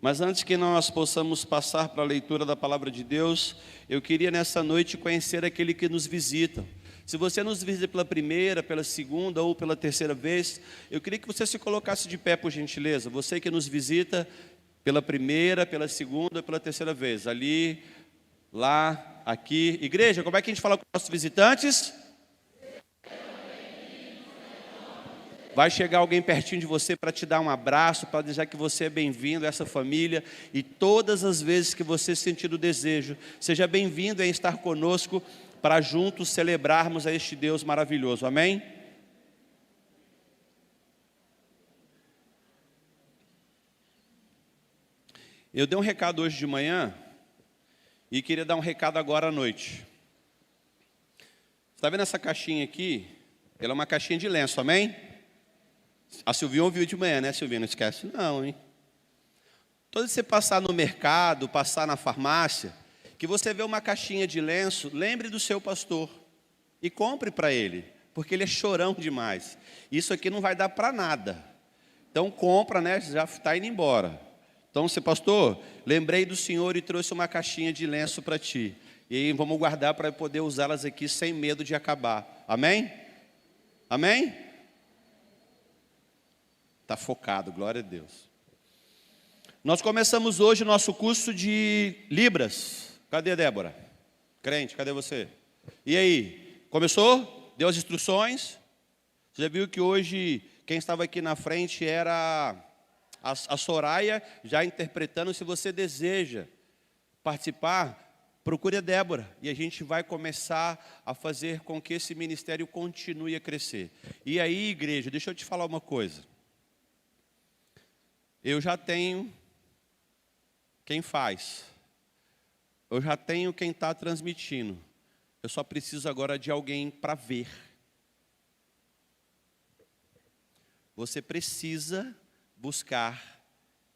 Mas antes que nós possamos passar para a leitura da palavra de Deus, eu queria nessa noite conhecer aquele que nos visita. Se você nos visita pela primeira, pela segunda ou pela terceira vez, eu queria que você se colocasse de pé, por gentileza. Você que nos visita pela primeira, pela segunda, pela terceira vez. Ali, lá, aqui. Igreja, como é que a gente fala com os nossos visitantes? Vai chegar alguém pertinho de você para te dar um abraço, para dizer que você é bem-vindo a essa família. E todas as vezes que você sentir o desejo, seja bem-vindo em estar conosco para juntos celebrarmos a este Deus maravilhoso. Amém? Eu dei um recado hoje de manhã e queria dar um recado agora à noite. Está vendo essa caixinha aqui? Ela é uma caixinha de lenço, amém? A Silvinha ouviu de manhã, né, Silvinha? Não esquece não, hein? Toda vez que você passar no mercado, passar na farmácia, que você vê uma caixinha de lenço, lembre do seu pastor e compre para ele, porque ele é chorão demais. Isso aqui não vai dar para nada. Então compra, né? Já está indo embora. Então, seu pastor, lembrei do senhor e trouxe uma caixinha de lenço para ti. E aí vamos guardar para poder usá-las aqui sem medo de acabar. Amém? Amém? Está focado, glória a Deus. Nós começamos hoje o nosso curso de Libras. Cadê a Débora? Crente, cadê você? E aí, começou? Deu as instruções? Você já viu que hoje quem estava aqui na frente era a Soraya, já interpretando. Se você deseja participar, procure a Débora. E a gente vai começar a fazer com que esse ministério continue a crescer. E aí, igreja, deixa eu te falar uma coisa. Eu já tenho quem faz. Eu já tenho quem está transmitindo. Eu só preciso agora de alguém para ver. Você precisa buscar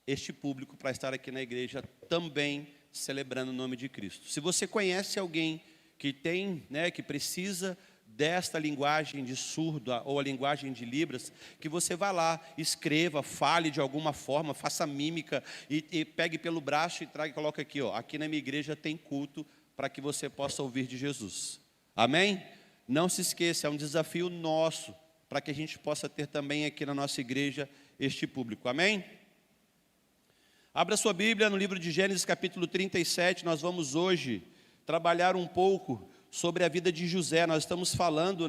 este público para estar aqui na igreja também celebrando o nome de Cristo. Se você conhece alguém que tem, que precisa desta linguagem de surdo ou a linguagem de Libras, que você vá lá, escreva, fale de alguma forma, faça mímica e pegue pelo braço e traga e coloque aqui, aqui na minha igreja tem culto para que você possa ouvir de Jesus. Amém? Não se esqueça, é um desafio nosso para que a gente possa ter também aqui na nossa igreja este público. Amém? Abra sua Bíblia no livro de Gênesis capítulo 37, nós vamos hoje trabalhar um pouco sobre a vida de José. Nós estamos falando,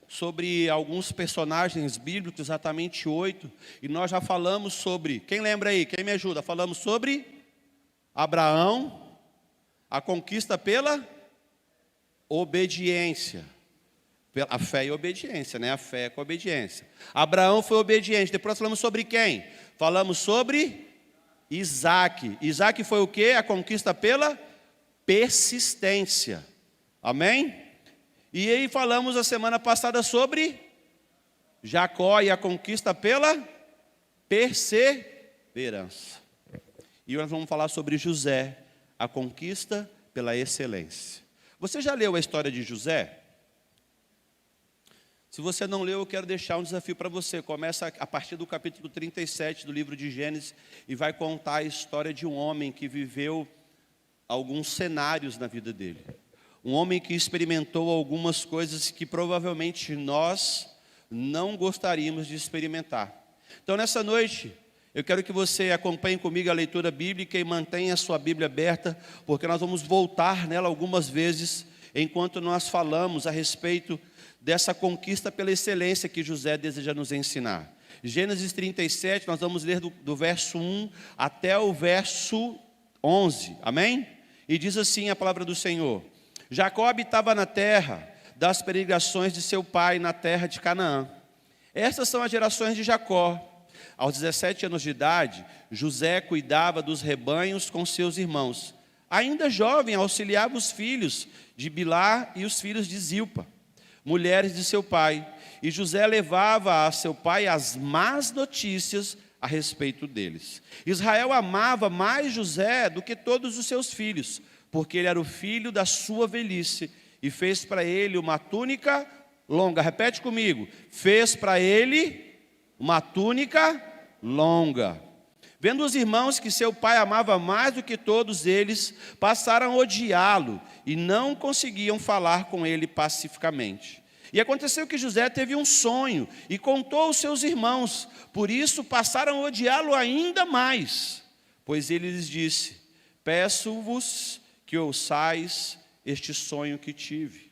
sobre alguns personagens bíblicos, exatamente 8, e nós já falamos sobre, quem lembra aí, quem me ajuda? Falamos sobre Abraão, a conquista pela obediência, a fé e a obediência, a fé com a obediência. Abraão foi obediente. Depois falamos sobre quem? Falamos sobre Isaac. Isaac foi o quê? A conquista pela persistência. Amém? E aí falamos a semana passada sobre Jacó e a conquista pela perseverança. E nós vamos falar sobre José, a conquista pela excelência. Você já leu a história de José? Se você não leu, eu quero deixar um desafio para você. Começa a partir do capítulo 37 do livro de Gênesis e vai contar a história de um homem que viveu alguns cenários na vida dele. Um homem que experimentou algumas coisas que provavelmente nós não gostaríamos de experimentar. Então, nessa noite, eu quero que você acompanhe comigo a leitura bíblica e mantenha a sua Bíblia aberta, porque nós vamos voltar nela algumas vezes, enquanto nós falamos a respeito dessa conquista pela excelência que José deseja nos ensinar. Gênesis 37, nós vamos ler do verso 1 até o verso 11, amém? E diz assim a palavra do Senhor: Jacó habitava na terra das peregrinações de seu pai, na terra de Canaã. Estas são as gerações de Jacó. Aos 17 anos de idade, José cuidava dos rebanhos com seus irmãos. Ainda jovem, auxiliava os filhos de Bilá e os filhos de Zilpa, mulheres de seu pai. E José levava a seu pai as más notícias a respeito deles. Israel amava mais José do que todos os seus filhos, porque ele era o filho da sua velhice, e fez para ele uma túnica longa. Repete comigo: fez para ele uma túnica longa. Vendo os irmãos que seu pai amava mais do que todos eles, passaram a odiá-lo e não conseguiam falar com ele pacificamente. E aconteceu que José teve um sonho e contou aos seus irmãos, por isso passaram a odiá-lo ainda mais. Pois ele lhes disse: peço-vos que ouçais este sonho que tive.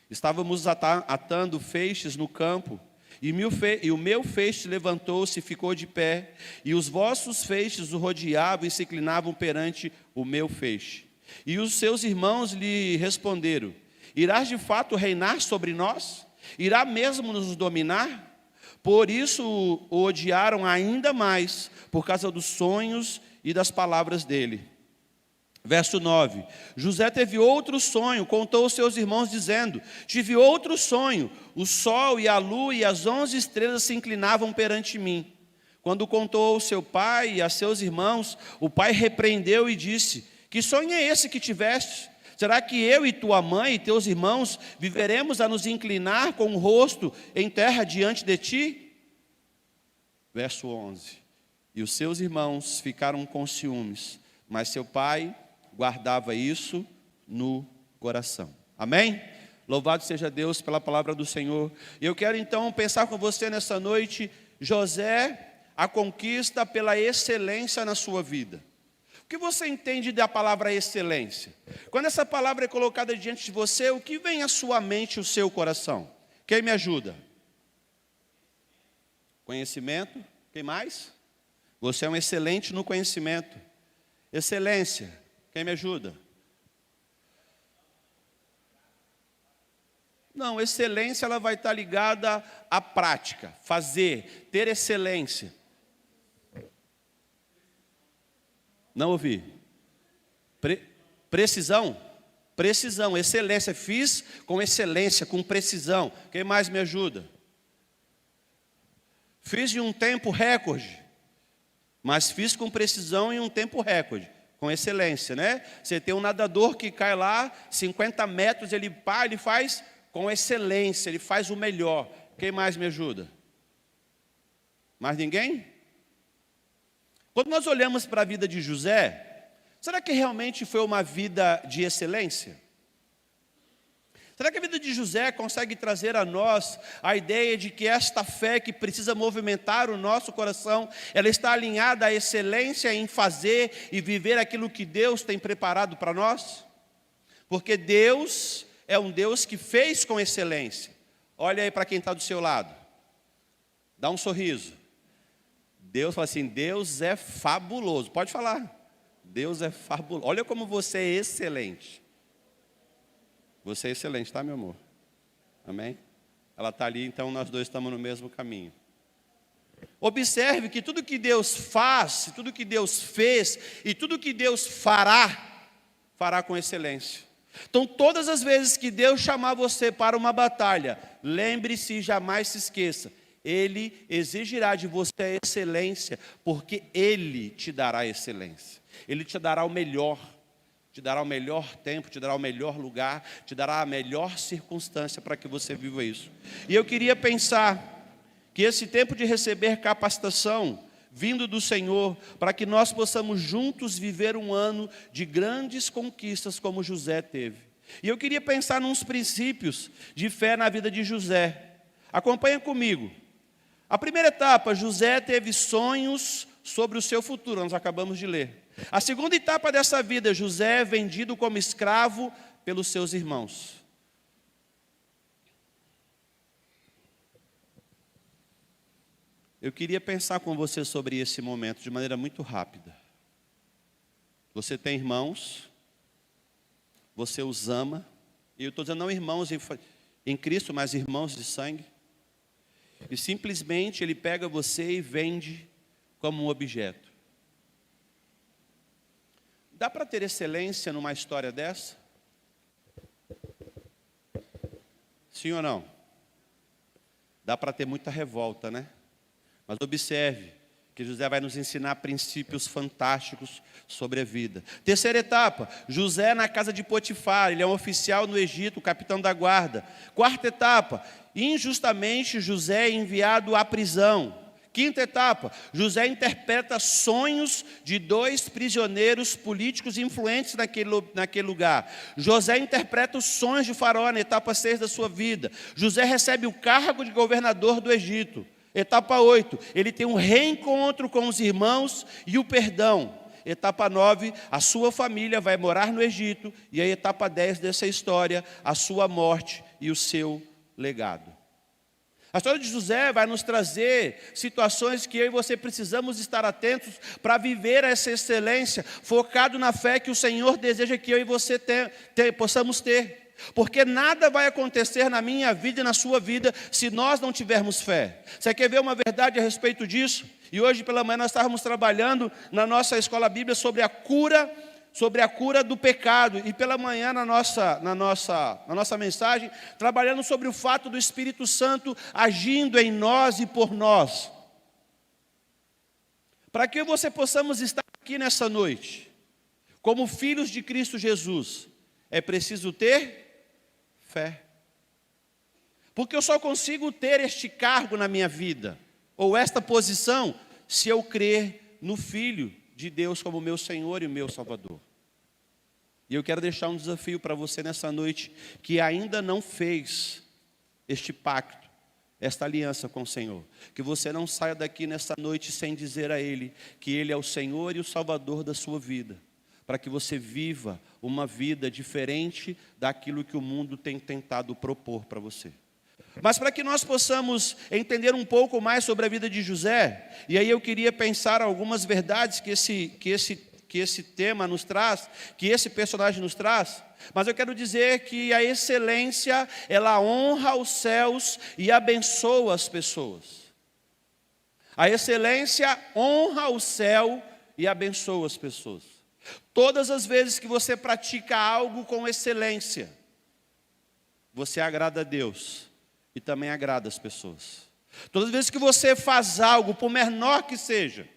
Estávamos atando feixes no campo, e o meu feixe levantou-se e ficou de pé, e os vossos feixes o rodeavam e se inclinavam perante o meu feixe. E os seus irmãos lhe responderam: irás de fato reinar sobre nós? Irá mesmo nos dominar? Por isso o odiaram ainda mais, por causa dos sonhos e das palavras dele. Verso 9, José teve outro sonho, contou aos seus irmãos dizendo: tive outro sonho, o sol e a lua e as 11 estrelas se inclinavam perante mim. Quando contou ao seu pai e a seus irmãos, o pai repreendeu e disse: que sonho é esse que tiveste? Será que eu e tua mãe e teus irmãos viveremos a nos inclinar com o rosto em terra diante de ti? Verso 11, e os seus irmãos ficaram com ciúmes, mas seu pai guardava isso no coração. Amém? Louvado seja Deus pela palavra do Senhor. Eu quero então pensar com você nessa noite, José, a conquista pela excelência na sua vida. O que você entende da palavra excelência? Quando essa palavra é colocada diante de você, o que vem à sua mente e ao seu coração? Quem me ajuda? Conhecimento. Quem mais? Você é um excelente no conhecimento. Excelência. Quem me ajuda? Não, excelência ela vai estar ligada à prática, fazer, ter excelência. Não ouvi. Precisão? Precisão, excelência. Fiz com excelência, com precisão. Quem mais me ajuda? Fiz em um tempo recorde, mas fiz com precisão em um tempo recorde. Com excelência, né? Você tem um nadador que cai lá, 50 metros, ele faz com excelência, ele faz o melhor. Quem mais me ajuda? Mais ninguém? Quando nós olhamos para a vida de José, será que realmente foi uma vida de excelência? Será que a vida de José consegue trazer a nós a ideia de que esta fé que precisa movimentar o nosso coração, ela está alinhada à excelência em fazer e viver aquilo que Deus tem preparado para nós? Porque Deus é um Deus que fez com excelência. Olha aí para quem está do seu lado. Dá um sorriso. Deus fala assim: Deus é fabuloso. Pode falar. Deus é fabuloso. Olha como você é excelente. Você é excelente, tá, meu amor? Amém? Ela está ali, então nós dois estamos no mesmo caminho. Observe que tudo que Deus faz, tudo que Deus fez e tudo que Deus fará com excelência. Então, todas as vezes que Deus chamar você para uma batalha, lembre-se e jamais se esqueça: Ele exigirá de você a excelência, porque Ele te dará excelência. Ele te dará o melhor. Te dará o melhor tempo, te dará o melhor lugar, te dará a melhor circunstância para que você viva isso. E eu queria pensar que esse tempo de receber capacitação vindo do Senhor, para que nós possamos juntos viver um ano de grandes conquistas como José teve. E eu queria pensar nos princípios de fé na vida de José. Acompanha comigo. A primeira etapa, José teve sonhos sobre o seu futuro, nós acabamos de ler. A segunda etapa dessa vida, José é vendido como escravo pelos seus irmãos. Eu queria pensar com você sobre esse momento de maneira muito rápida. Você tem irmãos, você os ama, e eu estou dizendo não irmãos em Cristo, mas irmãos de sangue. E simplesmente ele pega você e vende como um objeto. Dá para ter excelência numa história dessa? Sim ou não? Dá para ter muita revolta, né? Mas observe que José vai nos ensinar princípios fantásticos sobre a vida. Terceira etapa, José na casa de Potifar, ele é um oficial no Egito, capitão da guarda. Quarta etapa, injustamente José é enviado à prisão. Quinta etapa, José interpreta sonhos de 2 prisioneiros políticos influentes naquele lugar. José interpreta os sonhos de Faraó na etapa 6 da sua vida. José recebe o cargo de governador do Egito. Etapa 8, ele tem um reencontro com os irmãos e o perdão. Etapa 9, a sua família vai morar no Egito. E a etapa 10 dessa história, a sua morte e o seu legado. A história de José vai nos trazer situações que eu e você precisamos estar atentos para viver essa excelência, focado na fé que o Senhor deseja que eu e você possamos ter. Porque nada vai acontecer na minha vida e na sua vida se nós não tivermos fé. Você quer ver uma verdade a respeito disso? E hoje pela manhã nós estávamos trabalhando na nossa escola bíblica sobre a cura do pecado. E pela manhã na nossa mensagem, trabalhando sobre o fato do Espírito Santo agindo em nós e por nós. Para que você possamos estar aqui nessa noite, como filhos de Cristo Jesus, é preciso ter fé. Porque eu só consigo ter este cargo na minha vida, ou esta posição, se eu crer no Filho de Deus como meu Senhor e meu Salvador. E eu quero deixar um desafio para você nessa noite, que ainda não fez este pacto, esta aliança com o Senhor. Que você não saia daqui nessa noite sem dizer a Ele que Ele é o Senhor e o Salvador da sua vida. Para que você viva uma vida diferente daquilo que o mundo tem tentado propor para você. Mas para que nós possamos entender um pouco mais sobre a vida de José, e aí eu queria pensar algumas verdades que esse tema nos traz, que esse personagem nos traz, mas eu quero dizer que a excelência, ela honra os céus e abençoa as pessoas. A excelência honra o céu e abençoa as pessoas. Todas as vezes que você pratica algo com excelência, você agrada a Deus e também agrada as pessoas. Todas as vezes que você faz algo, por menor que seja,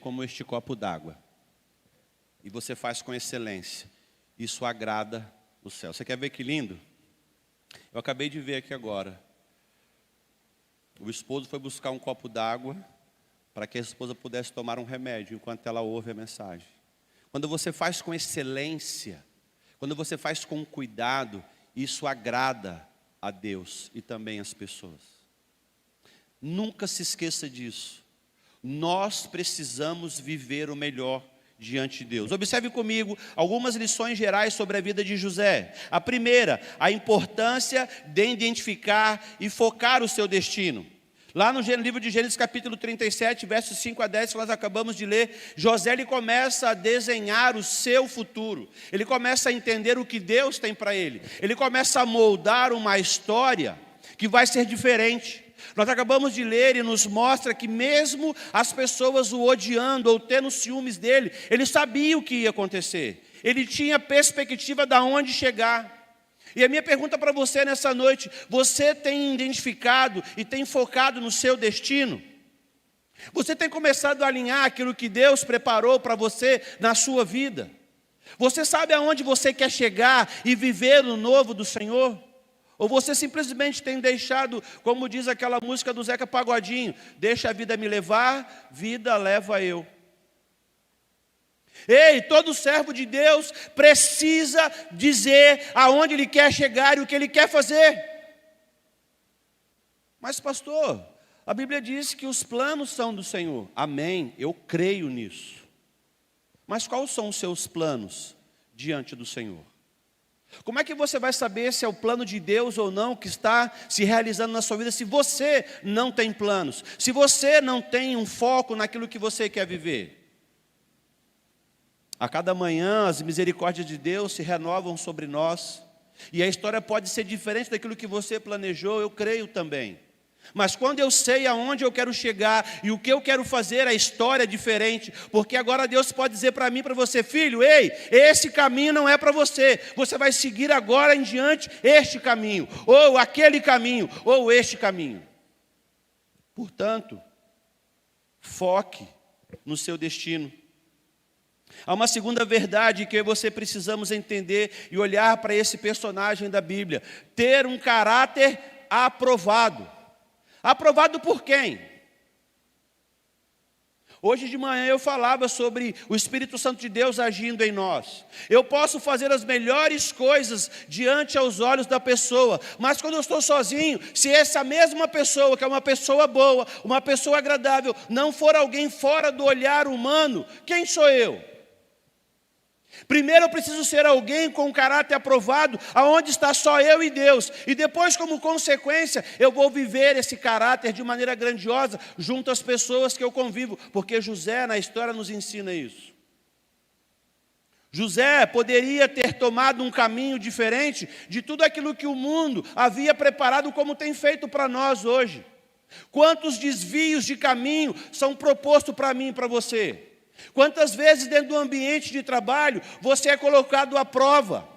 como este copo d'água, e você faz com excelência, isso agrada o céu. Você quer ver que lindo? Eu acabei de ver aqui agora. O esposo foi buscar um copo d'água para que a esposa pudesse tomar um remédio enquanto ela ouve a mensagem. Quando você faz com excelência, quando você faz com cuidado, isso agrada a Deus e também as pessoas. Nunca se esqueça disso. Nós precisamos viver o melhor diante de Deus. Observe comigo algumas lições gerais sobre a vida de José. A primeira, a importância de identificar e focar o seu destino. Lá no livro de Gênesis capítulo 37, versos 5 a 10, que nós acabamos de ler, José ele começa a desenhar o seu futuro. Ele começa a entender o que Deus tem para ele. Ele começa a moldar uma história que vai ser diferente. Nós acabamos de ler e nos mostra que mesmo as pessoas o odiando ou tendo ciúmes dele, ele sabia o que ia acontecer. Ele tinha perspectiva de onde chegar. E a minha pergunta para você nessa noite, você tem identificado e tem focado no seu destino? Você tem começado a alinhar aquilo que Deus preparou para você na sua vida? Você sabe aonde você quer chegar e viver o novo do Senhor? Ou você simplesmente tem deixado, como diz aquela música do Zeca Pagodinho, deixa a vida me levar, vida leva eu. Ei, todo servo de Deus precisa dizer aonde ele quer chegar e o que ele quer fazer. Mas pastor, a Bíblia diz que os planos são do Senhor. Amém, eu creio nisso. Mas quais são os seus planos diante do Senhor? Como é que você vai saber se é o plano de Deus ou não que está se realizando na sua vida, se você não tem planos, se você não tem um foco naquilo que você quer viver? A cada manhã as misericórdias de Deus se renovam sobre nós, e a história pode ser diferente daquilo que você planejou, eu creio também. Mas quando eu sei aonde eu quero chegar e o que eu quero fazer, a história é diferente. Porque agora Deus pode dizer para mim, para você, filho, ei, esse caminho não é para você. Você vai seguir agora em diante este caminho, ou aquele caminho, ou este caminho. Portanto, Foque no seu destino. Há uma segunda verdade que você precisamos entender e olhar para esse personagem da Bíblia. Ter um caráter aprovado. Aprovado por quem? Hoje de manhã eu falava sobre o Espírito Santo de Deus agindo em nós. Eu posso fazer as melhores coisas diante aos olhos da pessoa, mas quando eu estou sozinho, se essa mesma pessoa, que é uma pessoa boa, uma pessoa agradável, não for alguém fora do olhar humano, quem sou eu? Primeiro eu preciso ser alguém com um caráter aprovado, aonde está só eu e Deus. E depois, como consequência, eu vou viver esse caráter de maneira grandiosa junto às pessoas que eu convivo. Porque José, na história, nos ensina isso. José poderia ter tomado um caminho diferente de tudo aquilo que o mundo havia preparado, como tem feito para nós hoje. Quantos desvios de caminho são propostos para mim e para você? Quantas vezes dentro do ambiente de trabalho você é colocado à prova?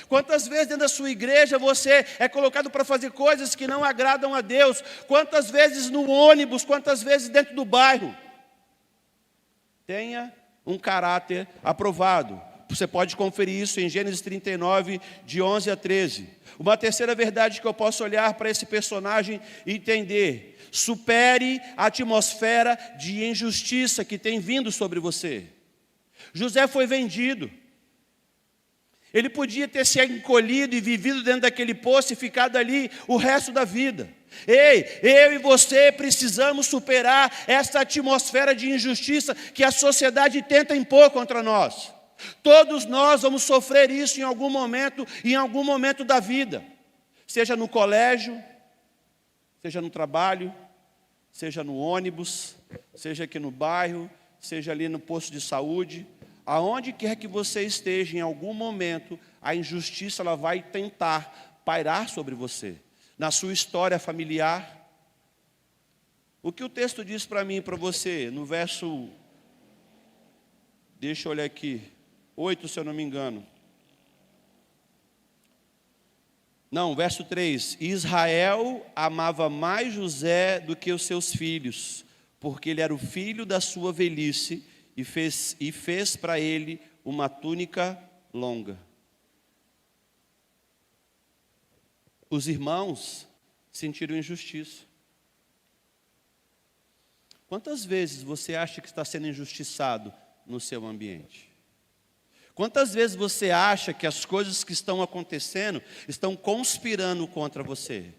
Quantas vezes dentro da sua igreja você é colocado para fazer coisas que não agradam a Deus? Quantas vezes no ônibus, quantas vezes dentro do bairro? Tenha um caráter aprovado. Você pode conferir isso em Gênesis 39, de 11 a 13. Uma terceira verdade que eu posso olhar para esse personagem e entender: supere a atmosfera de injustiça que tem vindo sobre você. José foi vendido. Ele podia ter se encolhido e vivido dentro daquele poço e ficado ali o resto da vida. Ei, eu e você precisamos superar essa atmosfera de injustiça que a sociedade tenta impor contra nós. Todos nós vamos sofrer isso em algum momento da vida. Seja no colégio, seja no trabalho, seja no ônibus, seja aqui no bairro, seja ali no posto de saúde. Aonde quer que você esteja, em algum momento, a injustiça ela vai tentar pairar sobre você. Na sua história familiar. O que o texto diz para mim e para você, no verso, deixa eu olhar aqui, 8, se eu não me engano. Não, verso 3. Israel amava mais José do que os seus filhos, porque ele era o filho da sua velhice, e fez para ele uma túnica longa. Os irmãos sentiram injustiça. Quantas vezes você acha que está sendo injustiçado no seu ambiente? Quantas vezes você acha que as coisas que estão acontecendo estão conspirando contra você?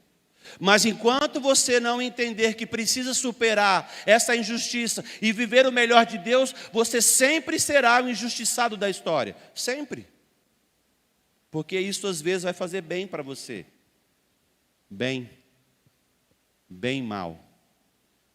Mas enquanto você não entender que precisa superar essa injustiça e viver o melhor de Deus, você sempre será o injustiçado da história. Sempre. Porque isso às vezes vai fazer bem para você. Bem mal.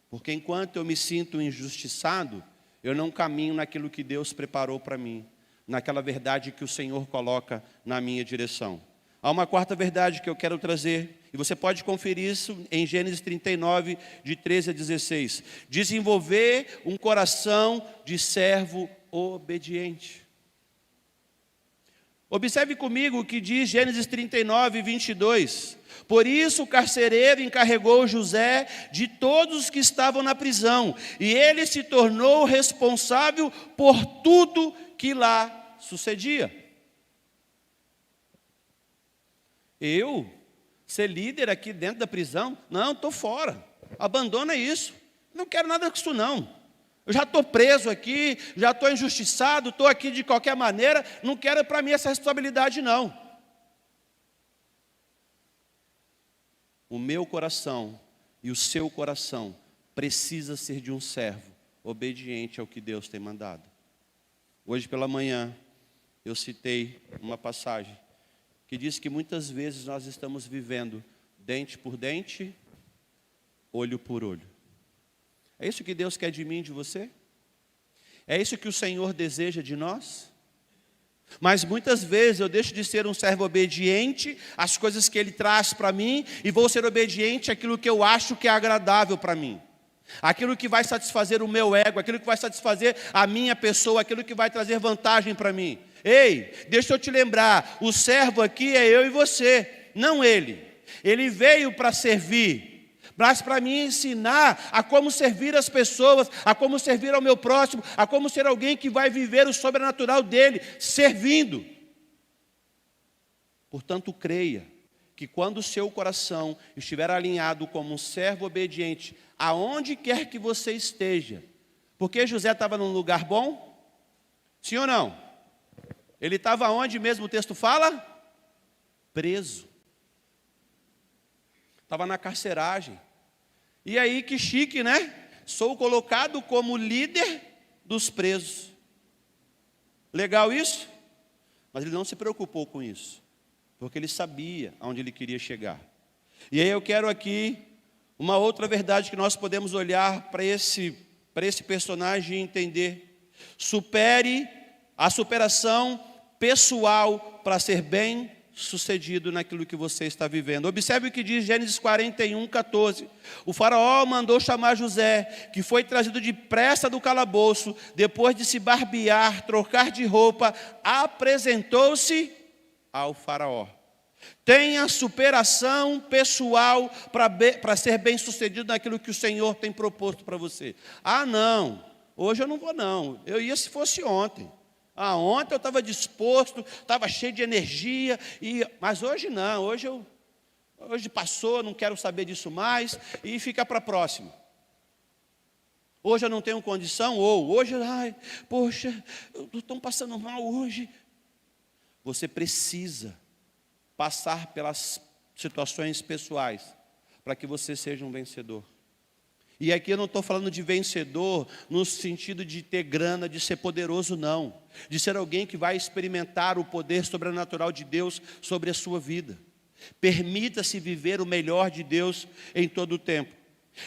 Porque enquanto eu me sinto injustiçado, eu não caminho naquilo que Deus preparou para mim, naquela verdade que o Senhor coloca na minha direção. Há uma quarta verdade que eu quero trazer, e você pode conferir isso em Gênesis 39, de 13 a 16. Desenvolver um coração de servo obediente. Observe comigo o que diz Gênesis 39, 22. Por isso o carcereiro encarregou José de todos os que estavam na prisão, e ele se tornou responsável por tudo que lá sucedia. Eu ser líder aqui dentro da prisão? Não, estou fora. Abandona isso. Não quero nada com isso não. Eu já estou preso aqui, já estou injustiçado, estou aqui de qualquer maneira, não quero para mim essa responsabilidade não. O meu coração e o seu coração precisa ser de um servo obediente ao que Deus tem mandado. Hoje pela manhã eu citei uma passagem que diz que muitas vezes nós estamos vivendo dente por dente, olho por olho. É isso que Deus quer de mim e de você? É isso que o Senhor deseja de nós? Mas muitas vezes eu deixo de ser um servo obediente às coisas que Ele traz para mim e vou ser obediente àquilo que eu acho que é agradável para mim. Aquilo que vai satisfazer o meu ego, aquilo que vai satisfazer a minha pessoa, aquilo que vai trazer vantagem para mim. Ei, deixa eu te lembrar, o servo aqui é eu e você, não ele. Ele veio para servir, mas para me ensinar a como servir as pessoas, a como servir ao meu próximo, a como ser alguém que vai viver o sobrenatural dele, servindo. Portanto, creia que quando o seu coração estiver alinhado como um servo obediente, aonde quer que você esteja, porque José estava num lugar bom? Sim ou não? Ele estava onde mesmo o texto fala? Preso. Estava na carceragem. E aí, que chique, né? Sou colocado como líder dos presos. Legal isso? Mas ele não se preocupou com isso, porque ele sabia aonde ele queria chegar. E aí eu quero aqui uma outra verdade que nós podemos olhar para esse personagem e entender. Supere a superação pessoal para ser bem sucedido naquilo que você está vivendo. Observe o que diz Gênesis 41, 14. O faraó mandou chamar José, que foi trazido depressa do calabouço, depois de se barbear, trocar de roupa, apresentou-se ao faraó. Tenha superação pessoal para ser bem sucedido naquilo que o Senhor tem proposto para você. Ah, não, hoje eu não vou não, eu ia se fosse ontem. Ontem eu estava disposto, estava cheio de energia, mas hoje não, hoje passou, não quero saber disso mais, e fica para a próxima. Hoje eu não tenho condição, ou hoje, poxa, estou passando mal hoje. Você precisa passar pelas situações pessoais, para que você seja um vencedor. E aqui eu não estou falando de vencedor no sentido de ter grana, de ser poderoso, não. De ser alguém que vai experimentar o poder sobrenatural de Deus sobre a sua vida. Permita-se viver o melhor de Deus em todo o tempo.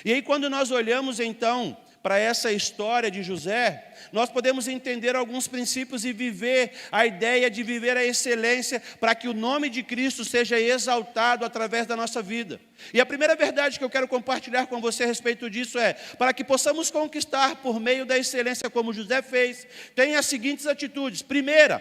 E aí quando nós olhamos então para essa história de José, nós podemos entender alguns princípios e viver a ideia de viver a excelência para que o nome de Cristo seja exaltado através da nossa vida. E a primeira verdade que eu quero compartilhar com você a respeito disso é, para que possamos conquistar por meio da excelência como José fez, tenha as seguintes atitudes. Primeira,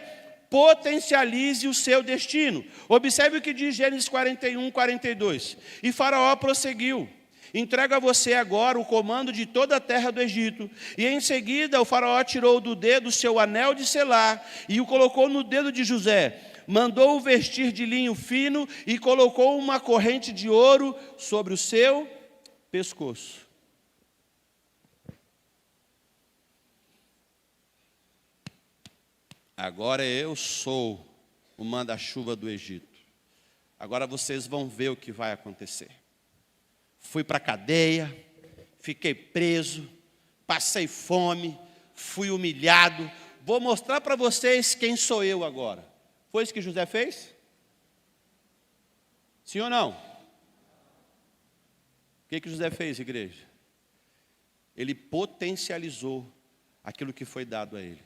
potencialize o seu destino. Observe o que diz Gênesis 41, 42. E Faraó prosseguiu: entrego a você agora o comando de toda a terra do Egito. E em seguida o faraó tirou do dedo o seu anel de selar e o colocou no dedo de José. Mandou-o vestir de linho fino e colocou uma corrente de ouro sobre o seu pescoço. Agora eu sou o manda-chuva do Egito. Agora vocês vão ver o que vai acontecer. Fui para a cadeia, fiquei preso, passei fome, fui humilhado. Vou mostrar para vocês quem sou eu agora. Foi isso que José fez? Sim ou não? O que José fez, igreja? Ele potencializou aquilo que foi dado a ele.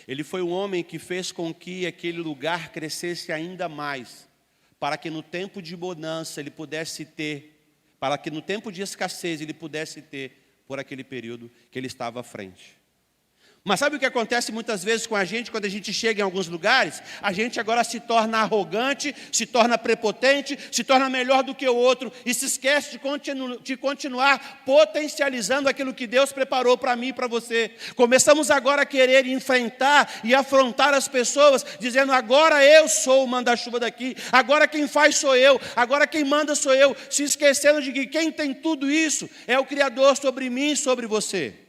Ele foi um homem que fez com que aquele lugar crescesse ainda mais, para que no tempo de bonança ele pudesse ter, para que no tempo de escassez ele pudesse ter por aquele período que ele estava à frente. Mas sabe o que acontece muitas vezes com a gente, quando a gente chega em alguns lugares? A gente agora se torna arrogante, se torna prepotente, se torna melhor do que o outro e se esquece de continuar potencializando aquilo que Deus preparou para mim e para você. Começamos agora a querer enfrentar e afrontar as pessoas, dizendo: agora eu sou o manda-chuva daqui, agora quem faz sou eu, agora quem manda sou eu, se esquecendo de que quem tem tudo isso é o Criador sobre mim e sobre você.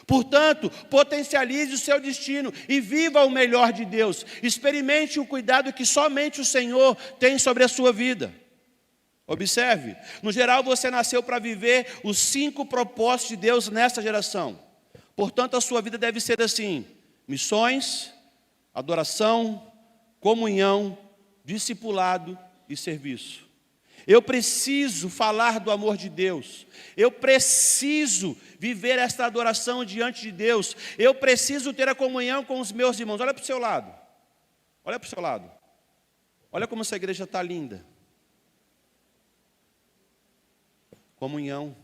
Portanto, potencialize o seu destino e viva o melhor de Deus. Experimente o cuidado que somente o Senhor tem sobre a sua vida. Observe, no geral você nasceu para viver os 5 propósitos de Deus nessa geração. Portanto, a sua vida deve ser assim: missões, adoração, comunhão, discipulado e serviço. Eu preciso falar do amor de Deus. Eu preciso viver esta adoração diante de Deus. Eu preciso ter a comunhão com os meus irmãos. Olha para o seu lado. Olha para o seu lado. Olha como essa igreja está linda. Comunhão.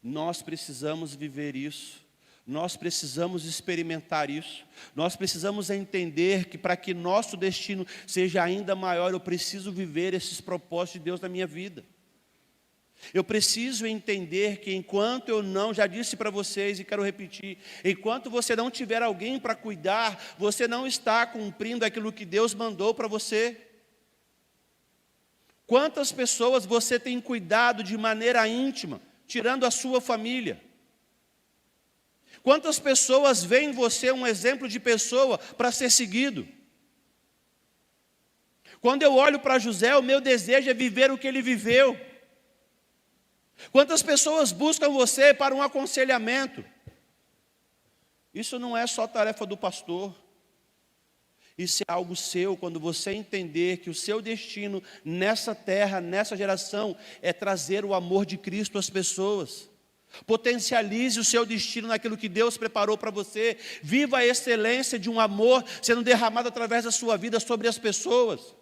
Nós precisamos viver isso. Nós precisamos experimentar isso. Nós precisamos entender que para que nosso destino seja ainda maior, eu preciso viver esses propósitos de Deus na minha vida. Eu preciso entender que enquanto eu não, já disse para vocês e quero repetir, enquanto você não tiver alguém para cuidar, você não está cumprindo aquilo que Deus mandou para você. Quantas pessoas você tem cuidado de maneira íntima, tirando a sua família? Quantas pessoas veem em você um exemplo de pessoa para ser seguido? Quando eu olho para José, o meu desejo é viver o que ele viveu. Quantas pessoas buscam você para um aconselhamento? Isso não é só tarefa do pastor. Isso é algo seu, quando você entender que o seu destino nessa terra, nessa geração, é trazer o amor de Cristo às pessoas. Potencialize o seu destino naquilo que Deus preparou para você. Viva a excelência de um amor sendo derramado através da sua vida sobre as pessoas.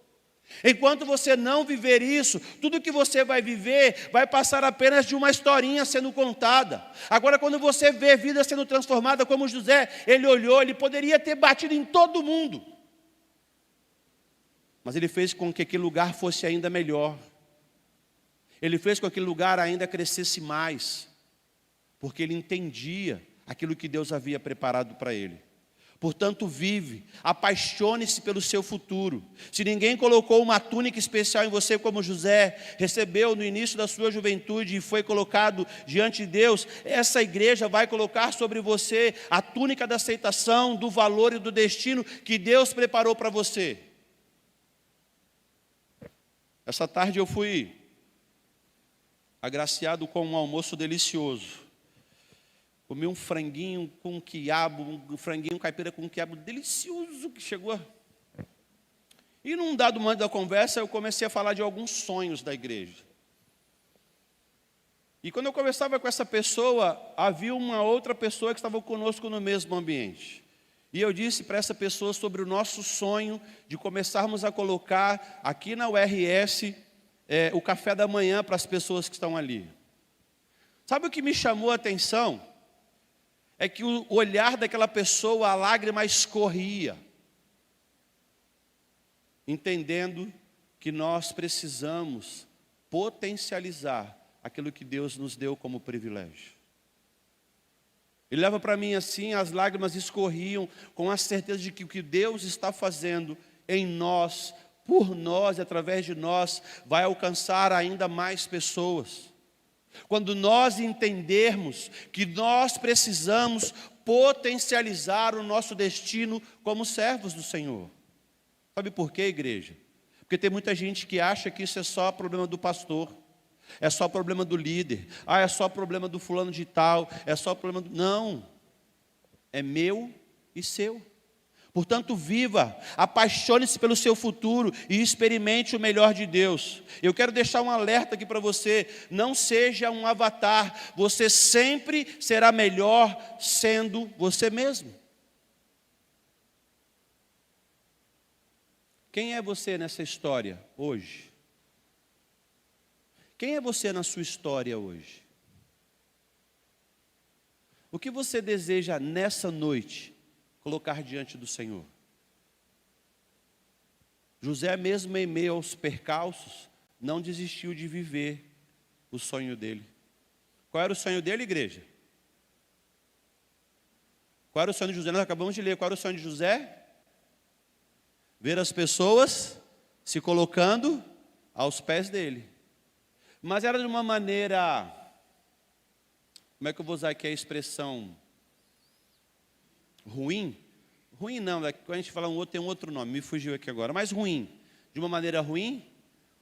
Enquanto você não viver isso, tudo que você vai viver vai passar apenas de uma historinha sendo contada. Agora, quando você vê vida sendo transformada, como José, ele olhou, ele poderia ter batido em todo mundo, mas ele fez com que aquele lugar fosse ainda melhor. Ele fez com que aquele lugar ainda crescesse mais, porque ele entendia aquilo que Deus havia preparado para ele. Portanto, vive, apaixone-se pelo seu futuro. Se ninguém colocou uma túnica especial em você como José recebeu no início da sua juventude e foi colocado diante de Deus, essa igreja vai colocar sobre você a túnica da aceitação, do valor e do destino que Deus preparou para você. Essa tarde eu fui agraciado com um almoço delicioso. Comi um franguinho com quiabo, um franguinho caipira com quiabo delicioso que chegou. E num dado momento da conversa, eu comecei a falar de alguns sonhos da igreja. E quando eu conversava com essa pessoa, havia uma outra pessoa que estava conosco no mesmo ambiente. E eu disse para essa pessoa sobre o nosso sonho de começarmos a colocar aqui na URS o café da manhã para as pessoas que estão ali. Sabe o que me chamou a atenção? É que o olhar daquela pessoa, a lágrima escorria, entendendo que nós precisamos potencializar aquilo que Deus nos deu como privilégio. Ele leva para mim assim, as lágrimas escorriam, com a certeza de que o que Deus está fazendo em nós, por nós e através de nós, vai alcançar ainda mais pessoas. Quando nós entendermos que nós precisamos potencializar o nosso destino como servos do Senhor. Sabe por quê, igreja? Porque tem muita gente que acha que isso é só problema do pastor, é só problema do líder, é só problema do fulano de tal, é só problema do... Não, é meu e seu. Portanto, viva, apaixone-se pelo seu futuro e experimente o melhor de Deus. Eu quero deixar um alerta aqui para você, não seja um avatar, você sempre será melhor sendo você mesmo. Quem é você nessa história hoje? Quem é você na sua história hoje? O que você deseja nessa noite colocar diante do Senhor? José, mesmo em meio aos percalços, não desistiu de viver o sonho dele. Qual era o sonho dele, igreja? Qual era o sonho de José? Nós acabamos de ler. Qual era o sonho de José? Ver as pessoas se colocando aos pés dele. Mas era de uma maneira, como é que eu vou usar aqui a expressão ruim? Ruim não, quando a gente fala um outro, tem um outro nome, me fugiu aqui agora, mas ruim. De uma maneira ruim?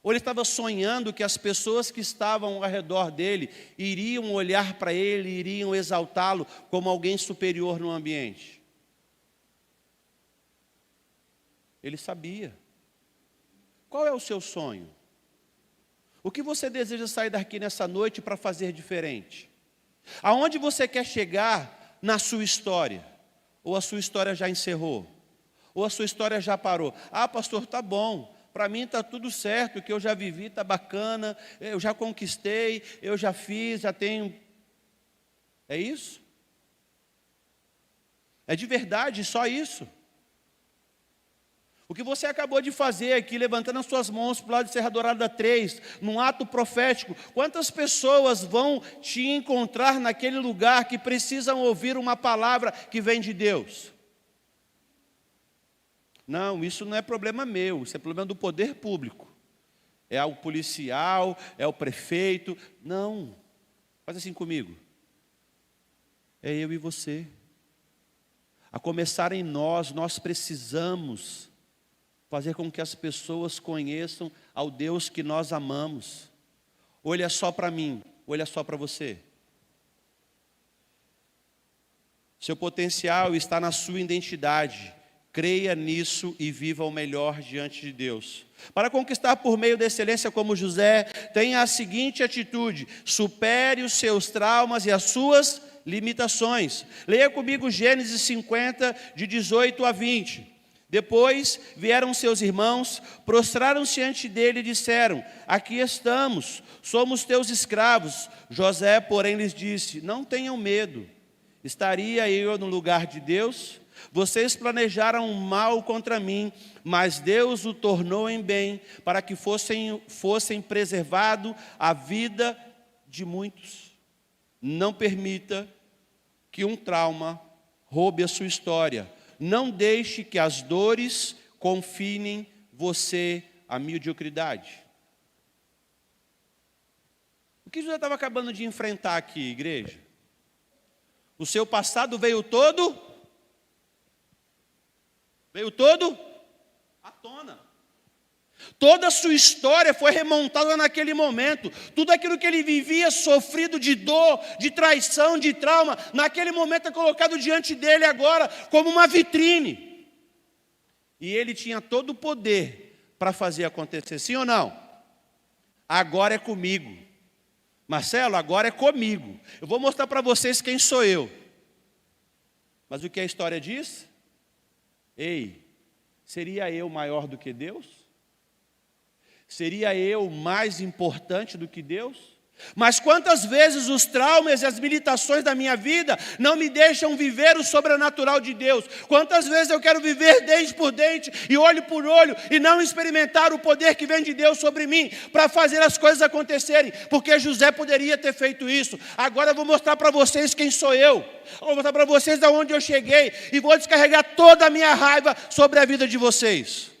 Ou ele estava sonhando que as pessoas que estavam ao redor dele iriam olhar para ele, iriam exaltá-lo como alguém superior no ambiente? Ele sabia. Qual é o seu sonho? O que você deseja sair daqui nessa noite para fazer diferente? Aonde você quer chegar na sua história? Ou a sua história já encerrou? Ou a sua história já parou? Ah, pastor, tá bom. Para mim está tudo certo, o que eu já vivi está bacana, eu já conquistei, eu já fiz, já tenho... É isso? É de verdade só isso? O que você acabou de fazer aqui, levantando as suas mãos para o lado de Serra Dourada 3, num ato profético, quantas pessoas vão te encontrar naquele lugar que precisam ouvir uma palavra que vem de Deus? Não, isso não é problema meu, isso é problema do poder público. É o policial, é o prefeito. Não, faz assim comigo. É eu e você. A começar em nós precisamos fazer com que as pessoas conheçam ao Deus que nós amamos. Ou Ele é só para mim, ou Ele é só para você. Seu potencial está na sua identidade. Creia nisso e viva o melhor diante de Deus. Para conquistar por meio da excelência como José, tenha a seguinte atitude: supere os seus traumas e as suas limitações. Leia comigo Gênesis 50, de 18 a 20. Depois vieram seus irmãos, prostraram-se diante dele e disseram: aqui estamos, somos teus escravos. José, porém, lhes disse: não tenham medo. Estaria eu no lugar de Deus? Vocês planejaram mal contra mim, mas Deus o tornou em bem, para que fossem preservado a vida de muitos. Não permita que um trauma roube a sua história. Não deixe que as dores confinem você à mediocridade. O que José estava acabando de enfrentar aqui, igreja? O seu passado veio todo à tona. Toda a sua história foi remontada naquele momento. Tudo aquilo que ele vivia, sofrido de dor, de traição, de trauma, naquele momento é colocado diante dele agora como uma vitrine. E ele tinha todo o poder para fazer acontecer, sim ou não? Agora é comigo. Marcelo, agora é comigo. Eu vou mostrar para vocês quem sou eu. Mas o que a história diz? Ei, seria eu maior do que Deus? Seria eu mais importante do que Deus? Mas quantas vezes os traumas e as limitações da minha vida não me deixam viver o sobrenatural de Deus? Quantas vezes eu quero viver dente por dente e olho por olho e não experimentar o poder que vem de Deus sobre mim para fazer as coisas acontecerem? Porque José poderia ter feito isso. Agora eu vou mostrar para vocês quem sou eu. Eu vou mostrar para vocês de onde eu cheguei e vou descarregar toda a minha raiva sobre a vida de vocês.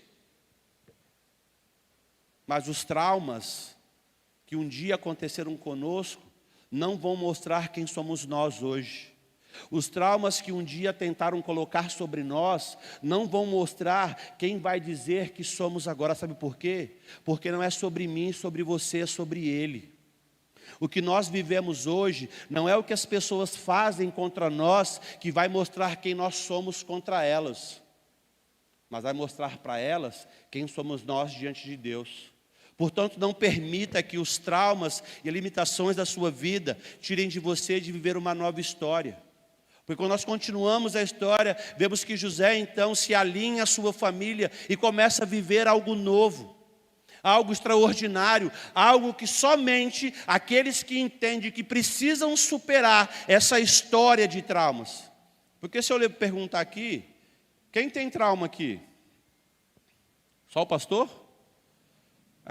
Mas os traumas que um dia aconteceram conosco, não vão mostrar quem somos nós hoje. Os traumas que um dia tentaram colocar sobre nós, não vão mostrar quem vai dizer que somos agora. Sabe por quê? Porque não é sobre mim, sobre você, é sobre Ele. O que nós vivemos hoje, não é o que as pessoas fazem contra nós, que vai mostrar quem nós somos contra elas. Mas vai mostrar para elas quem somos nós diante de Deus. Portanto, não permita que os traumas e limitações da sua vida tirem de você de viver uma nova história. Porque quando nós continuamos a história, vemos que José então se alinha à sua família e começa a viver algo novo, algo extraordinário, algo que somente aqueles que entendem que precisam superar essa história de traumas. Porque se eu lhe perguntar aqui, quem tem trauma aqui? Só o pastor?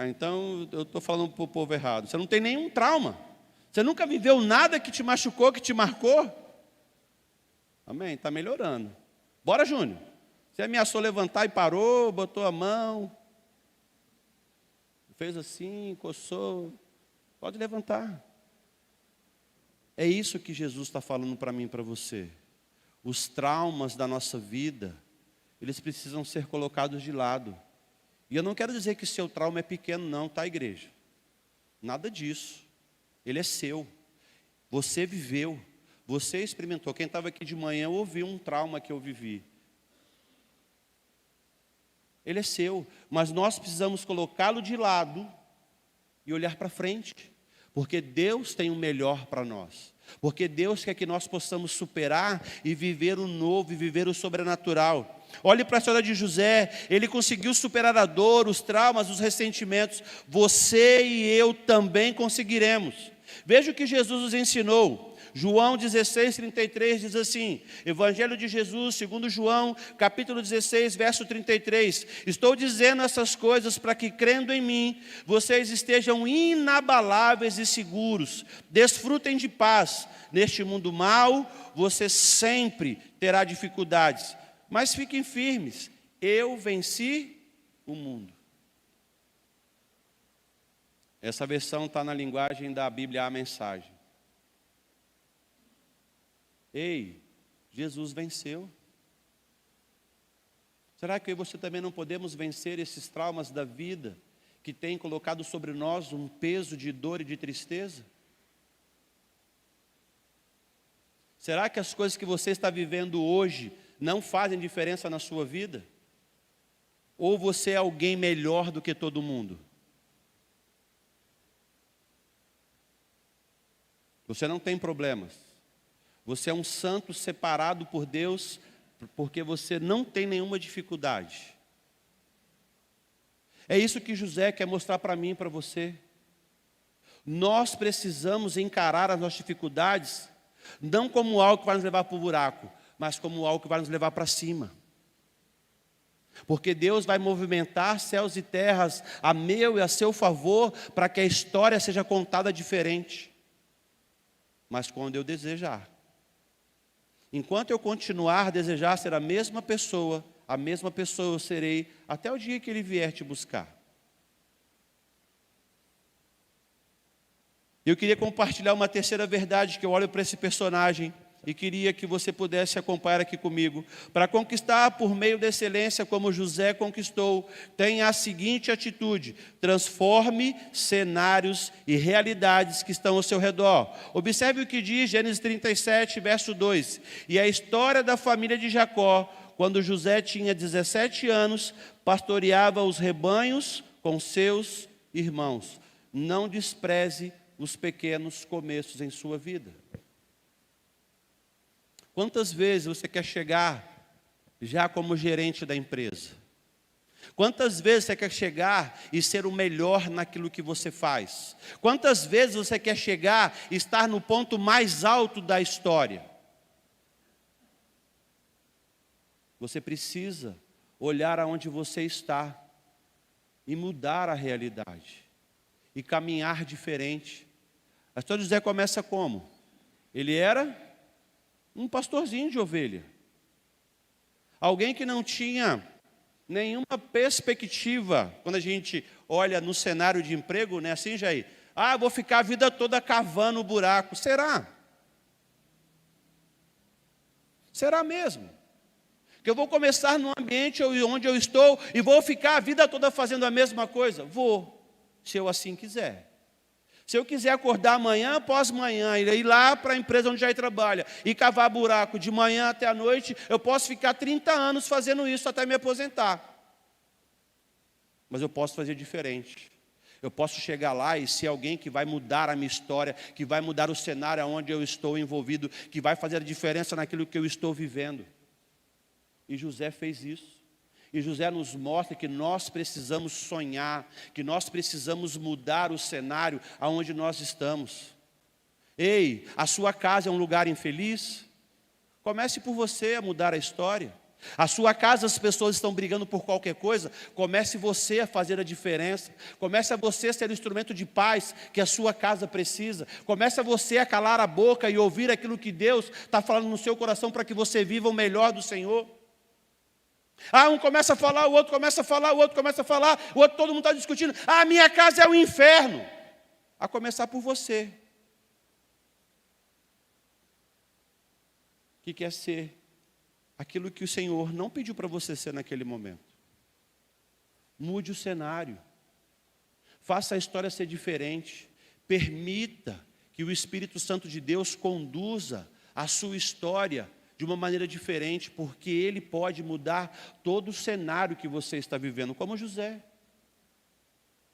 Então eu estou falando para o povo errado. Você não tem nenhum trauma. Você nunca viveu nada que te machucou, que te marcou? Amém? Está melhorando. Bora, Júnior. Você ameaçou levantar e parou, botou a mão. Fez assim, coçou. Pode levantar. É isso que Jesus está falando para mim e para você. Os traumas da nossa vida, eles precisam ser colocados de lado. E eu não quero dizer que seu trauma é pequeno não, tá, igreja? Nada disso. Ele é seu. Você viveu. Você experimentou. Quem estava aqui de manhã ouviu um trauma que eu vivi. Ele é seu. Mas nós precisamos colocá-lo de lado e olhar para frente. Porque Deus tem o melhor para nós. Porque Deus quer que nós possamos superar e viver o novo e viver o sobrenatural. Olhe para a história de José, ele conseguiu superar a dor, os traumas, os ressentimentos. Você e eu também conseguiremos. Veja o que Jesus nos ensinou. João 16, 33 diz assim, Evangelho de Jesus, segundo João, capítulo 16, verso 33. Estou dizendo essas coisas para que, crendo em mim, vocês estejam inabaláveis e seguros. Desfrutem de paz. Neste mundo mau, você sempre terá dificuldades. Mas fiquem firmes. Eu venci o mundo. Essa versão está na linguagem da Bíblia, a mensagem. Ei, Jesus venceu. Será que eu e você também não podemos vencer esses traumas da vida que tem colocado sobre nós um peso de dor e de tristeza? Será que as coisas que você está vivendo hoje não fazem diferença na sua vida? Ou você é alguém melhor do que todo mundo? Você não tem problemas. Você é um santo separado por Deus, porque você não tem nenhuma dificuldade. É isso que José quer mostrar para mim e para você. Nós precisamos encarar as nossas dificuldades, não como algo que vai nos levar para o buraco, mas como algo que vai nos levar para cima. Porque Deus vai movimentar céus e terras a meu e a seu favor, para que a história seja contada diferente. Mas quando eu desejar. Enquanto eu continuar a desejar ser a mesma pessoa eu serei até o dia que Ele vier te buscar. Eu queria compartilhar uma terceira verdade que eu olho para esse personagem e queria que você pudesse acompanhar aqui comigo. Para conquistar por meio da excelência como José conquistou, tenha a seguinte atitude: transforme cenários e realidades que estão ao seu redor. Observe o que diz Gênesis 37, verso 2. E a história da família de Jacó, quando José tinha 17 anos, pastoreava os rebanhos com seus irmãos. Não despreze os pequenos começos em sua vida. Quantas vezes você quer chegar já como gerente da empresa? Quantas vezes você quer chegar e ser o melhor naquilo que você faz? Quantas vezes você quer chegar e estar no ponto mais alto da história? Você precisa olhar aonde você está e mudar a realidade e caminhar diferente. A história de José começa como? Ele era um pastorzinho de ovelha. Alguém que não tinha nenhuma perspectiva. Quando a gente olha no cenário de emprego, né, assim, Jair? Ah, vou ficar a vida toda cavando o buraco. Será? Será mesmo? Que eu vou começar num ambiente onde eu estou e vou ficar a vida toda fazendo a mesma coisa? Vou, se eu assim quiser. Se eu quiser acordar amanhã após manhã, ir lá para a empresa onde já trabalha e cavar buraco de manhã até a noite, eu posso ficar 30 anos fazendo isso até me aposentar. Mas eu posso fazer diferente. Eu posso chegar lá e ser alguém que vai mudar a minha história, que vai mudar o cenário onde eu estou envolvido, que vai fazer a diferença naquilo que eu estou vivendo. E José fez isso. E José nos mostra que nós precisamos sonhar, que nós precisamos mudar o cenário aonde nós estamos. Ei, a sua casa é um lugar infeliz? Comece por você a mudar a história. A sua casa, as pessoas estão brigando por qualquer coisa, comece você a fazer a diferença. Comece a você a ser o instrumento de paz que a sua casa precisa. Comece a você a calar a boca e ouvir aquilo que Deus está falando no seu coração para que você viva o melhor do Senhor. Ah, um começa a falar, o outro começa a falar, o outro começa a falar, o outro, todo mundo está discutindo. Ah, minha casa é um inferno. A começar por você. Que quer ser aquilo que o Senhor não pediu para você ser naquele momento. Mude o cenário. Faça a história ser diferente. Permita que o Espírito Santo de Deus conduza a sua história de uma maneira diferente, porque Ele pode mudar todo o cenário que você está vivendo, como José.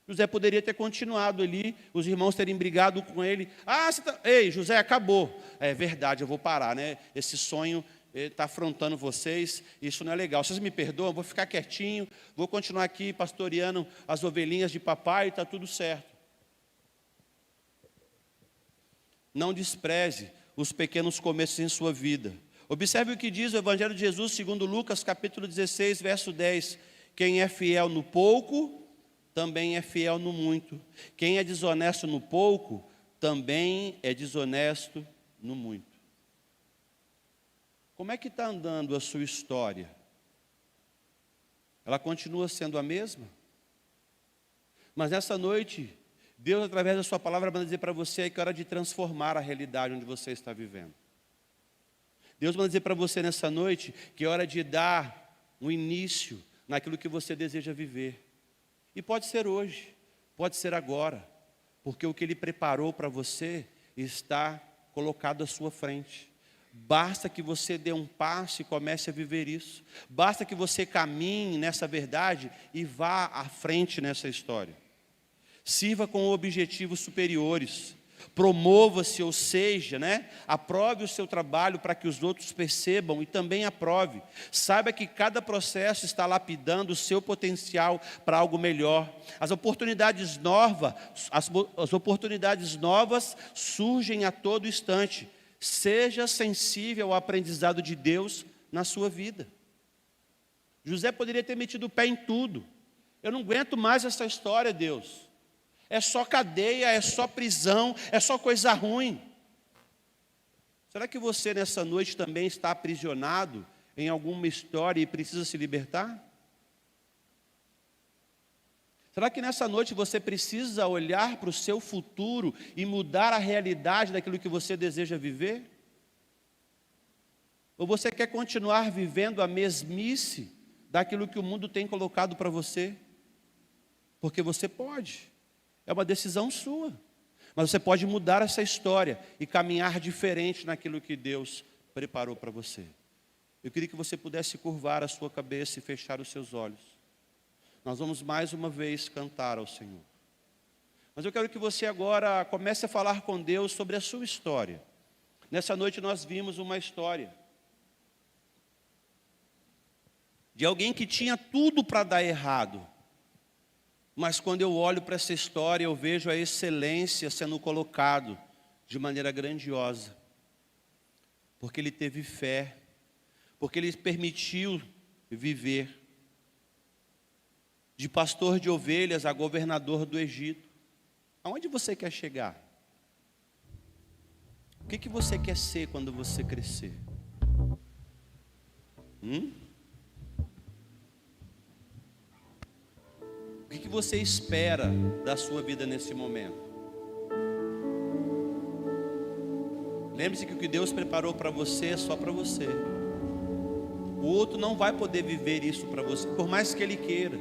José poderia ter continuado ali, os irmãos terem brigado com ele. Ah, ei, José, acabou. É verdade, eu vou parar, né? Esse sonho está afrontando vocês, isso não é legal. Vocês me perdoam, vou ficar quietinho, vou continuar aqui pastoreando as ovelhinhas de papai, está tudo certo. Não despreze os pequenos começos em sua vida. Observe o que diz o Evangelho de Jesus, segundo Lucas, capítulo 16, verso 10. Quem é fiel no pouco, também é fiel no muito. Quem é desonesto no pouco, também é desonesto no muito. Como é que está andando a sua história? Ela continua sendo a mesma? Mas nessa noite, Deus, através da sua palavra, vai dizer para você que é hora de transformar a realidade onde você está vivendo. Deus vai dizer para você nessa noite que é hora de dar um início naquilo que você deseja viver. E pode ser hoje, pode ser agora, porque o que Ele preparou para você está colocado à sua frente. Basta que você dê um passo e comece a viver isso. Basta que você caminhe nessa verdade e vá à frente nessa história. Sirva com objetivos superiores. Promova-se, ou seja, aprove o seu trabalho para que os outros percebam e também aprove. Saiba que cada processo está lapidando o seu potencial para algo melhor. As oportunidades novas surgem a todo instante. Seja sensível ao aprendizado de Deus na sua vida. José poderia ter metido o pé em tudo. Eu não aguento mais essa história, Deus. É só cadeia, é só prisão, é só coisa ruim. Será que você nessa noite também está aprisionado em alguma história e precisa se libertar? Será que nessa noite você precisa olhar para o seu futuro e mudar a realidade daquilo que você deseja viver? Ou você quer continuar vivendo a mesmice daquilo que o mundo tem colocado para você? Porque você pode. É uma decisão sua. Mas você pode mudar essa história e caminhar diferente naquilo que Deus preparou para você. Eu queria que você pudesse curvar a sua cabeça e fechar os seus olhos. Nós vamos mais uma vez cantar ao Senhor. Mas eu quero que você agora comece a falar com Deus sobre a sua história. Nessa noite nós vimos uma história de alguém que tinha tudo para dar errado. Mas quando eu olho para essa história, eu vejo a excelência sendo colocado de maneira grandiosa. Porque ele teve fé, porque ele permitiu viver. De pastor de ovelhas a governador do Egito. Aonde você quer chegar? O que você quer ser quando você crescer? O que você espera da sua vida nesse momento? Lembre-se que o que Deus preparou para você é só para você. O outro não vai poder viver isso para você, por mais que ele queira.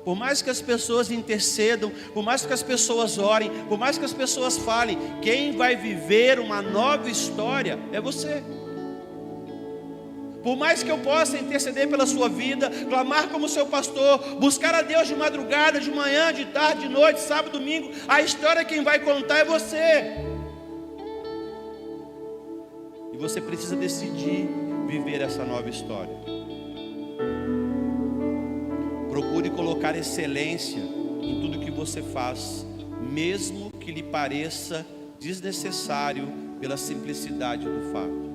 Por mais que as pessoas intercedam, por mais que as pessoas orem, por mais que as pessoas falem, quem vai viver uma nova história é você. Por mais que eu possa interceder pela sua vida, clamar como seu pastor, buscar a Deus de madrugada, de manhã, de tarde, de noite, sábado, domingo, a história quem vai contar é você. E você precisa decidir viver essa nova história. Procure colocar excelência em tudo que você faz, mesmo que lhe pareça desnecessário pela simplicidade do fato.